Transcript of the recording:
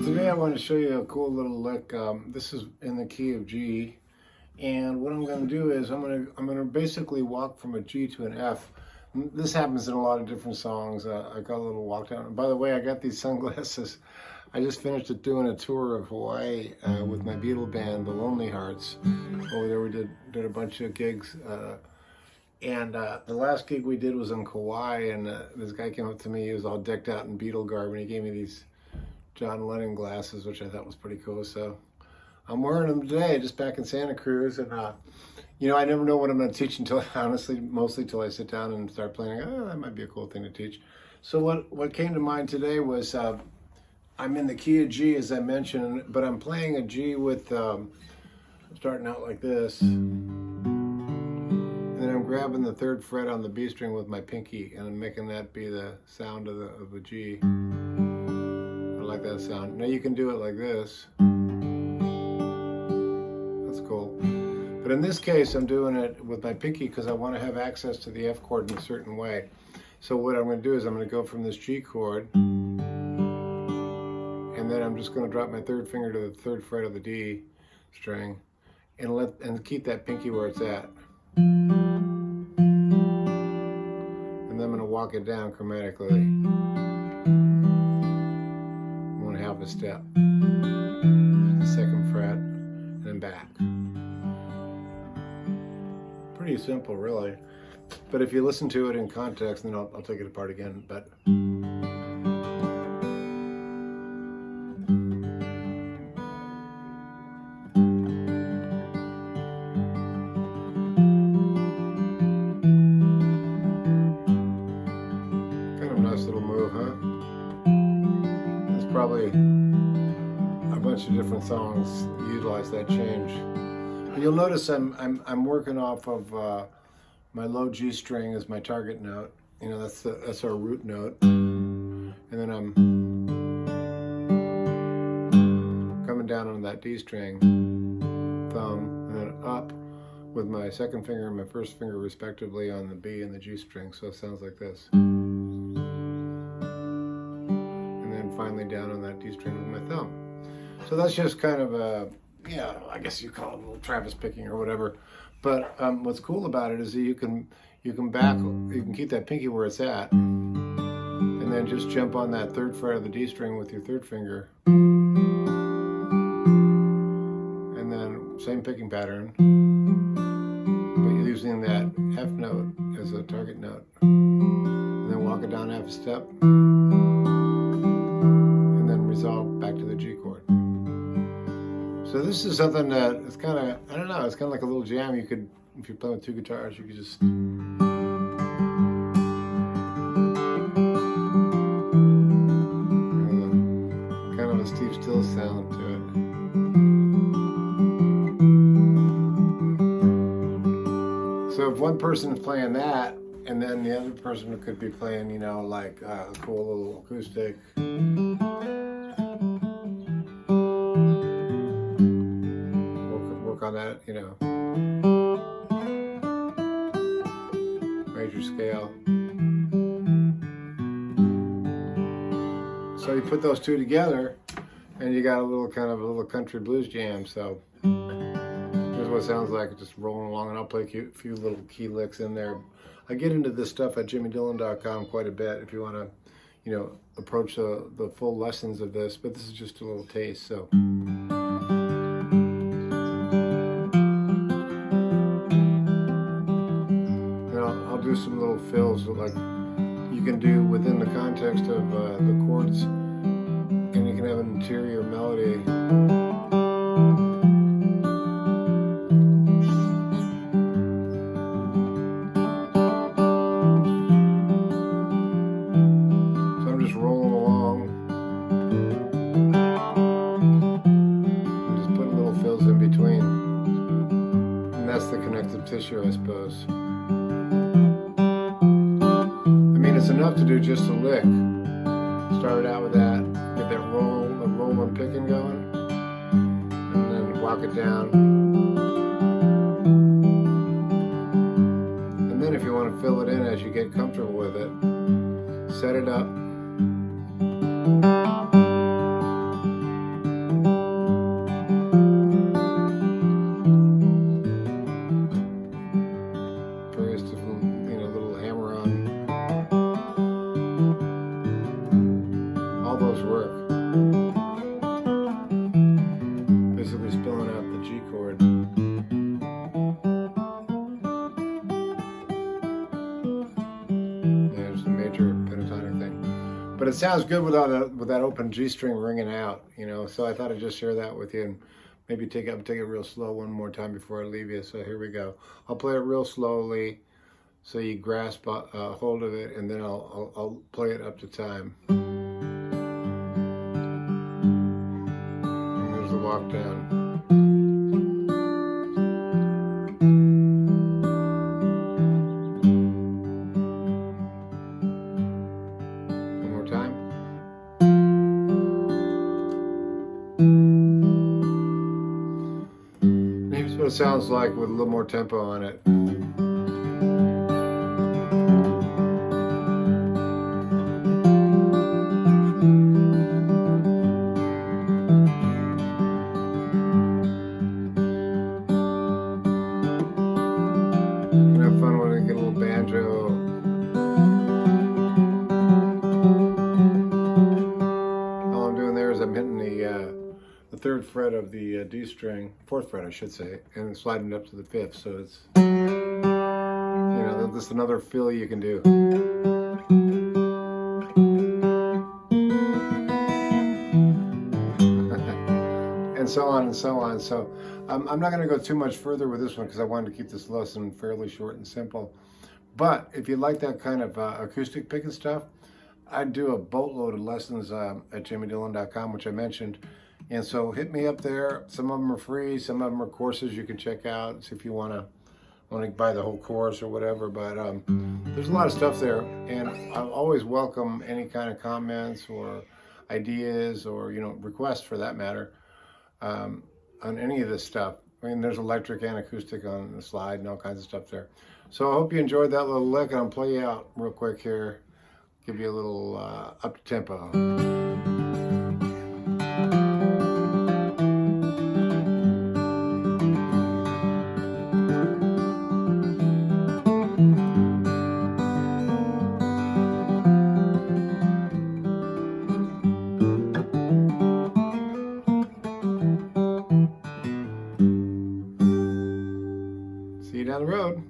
Today I want to show you a cool little lick. This is in the key of G, and what I'm going to do is I'm going to basically walk from a G to an F. This happens in a lot of different songs. I got a little walk down. And by the way, I got these sunglasses. I just finished doing a tour of Hawaii with my Beatles band, the Lonely Hearts. Over there we did a bunch of gigs. And the last gig we did was in Kauai, and this guy came up to me. He was all decked out in Beatle garb, and he gave me these John Lennon glasses, which I thought was pretty cool. So I'm wearing them today, just back in Santa Cruz. And you know, I never know what I'm going to teach until, honestly, mostly till I sit down and start playing. Oh, that might be a cool thing to teach. So what came to mind today was I'm in the key of G, as I mentioned, but I'm playing a G with starting out like this. And then I'm grabbing the 3rd fret on the B string with my pinky, and I'm making that be the sound of a G. I like that sound. Now you can do it like this. That's cool. But in this case, I'm doing it with my pinky because I want to have access to the F chord in a certain way. So what I'm going to do is I'm going to go from this G chord, and then I'm just going to drop my 3rd finger to the 3rd fret of the D string, and keep that pinky where it's at. And then I'm going to walk it down chromatically. 1/2 a step. The 2nd fret, and then back. Pretty simple, really. But if you listen to it in context, then I'll take it apart again. But nice little move, huh? There's probably a bunch of different songs that utilize that change. But you'll notice I'm working off of my low G string as my target note. You know, that's our root note. And then I'm coming down on that D string, thumb, and then up with my 2nd finger and my 1st finger respectively on the B and the G string. So it sounds like this. Finally down on that D string with my thumb. So that's just kind of a, yeah, I guess you call it a little Travis picking or whatever. But what's cool about it is that you can keep that pinky where it's at, and then just jump on that 3rd fret of the D string with your 3rd finger, and then same picking pattern, but you're using that F note as a target note, and then walk it down 1/2 a step. Resolve back to the G chord. So this is something that it's kind of, I don't know, it's kind of like a little jam. You could, if you're playing with 2 guitars, you could just kind of a Steve Stills sound to it. So if one person is playing that, and then the other person could be playing, you know, like a cool little acoustic. On that, you know, major scale. So you put those 2 together, and you got a little country blues jam. So here's what it sounds like, just rolling along, and I'll play a few little key licks in there. I get into this stuff at jimmydillon.com quite a bit if you want to, you know, approach the full lessons of this. But this is just a little taste. So. Do some little fills like you can do within the context of the chords, and you can have an interior melody. So I'm just rolling along and just putting little fills in between, and that's the connective tissue, I suppose. It's enough to do just a lick. Start out with that, get that roll and picking going, and then walk it down. And then if you want to fill it in as you get comfortable with it, set it up, fingers work. Basically spilling out the G chord. There's the major pentatonic thing. But it sounds good with that open G string ringing out, you know, so I thought I'd just share that with you and maybe take it real slow one more time before I leave you. So here we go. I'll play it real slowly so you grasp hold of it, and then I'll play it up to time. And there's the walk down. One more time. Here's what it sounds like with a little more tempo on it. Have fun with it, get a little banjo. All I'm doing there is I'm hitting the third fret of the D string, fourth fret I should say, and sliding it up to the fifth, so it's, you know, just another fill you can do. And so on and so on. So I'm not going to go too much further with this one because I wanted to keep this lesson fairly short and simple. But if you like that kind of acoustic picking stuff, I do a boatload of lessons at jimmydillon.com, which I mentioned. And so hit me up there. Some of them are free. Some of them are courses you can check out. See if you want to buy the whole course or whatever. But there's a lot of stuff there. And I always welcome any kind of comments or ideas or, you know, requests for that matter on any of this stuff. I mean, there's electric and acoustic on the slide and all kinds of stuff there. So I hope you enjoyed that little lick, and I'll play you out real quick here. Give you a little up tempo. See you down the road.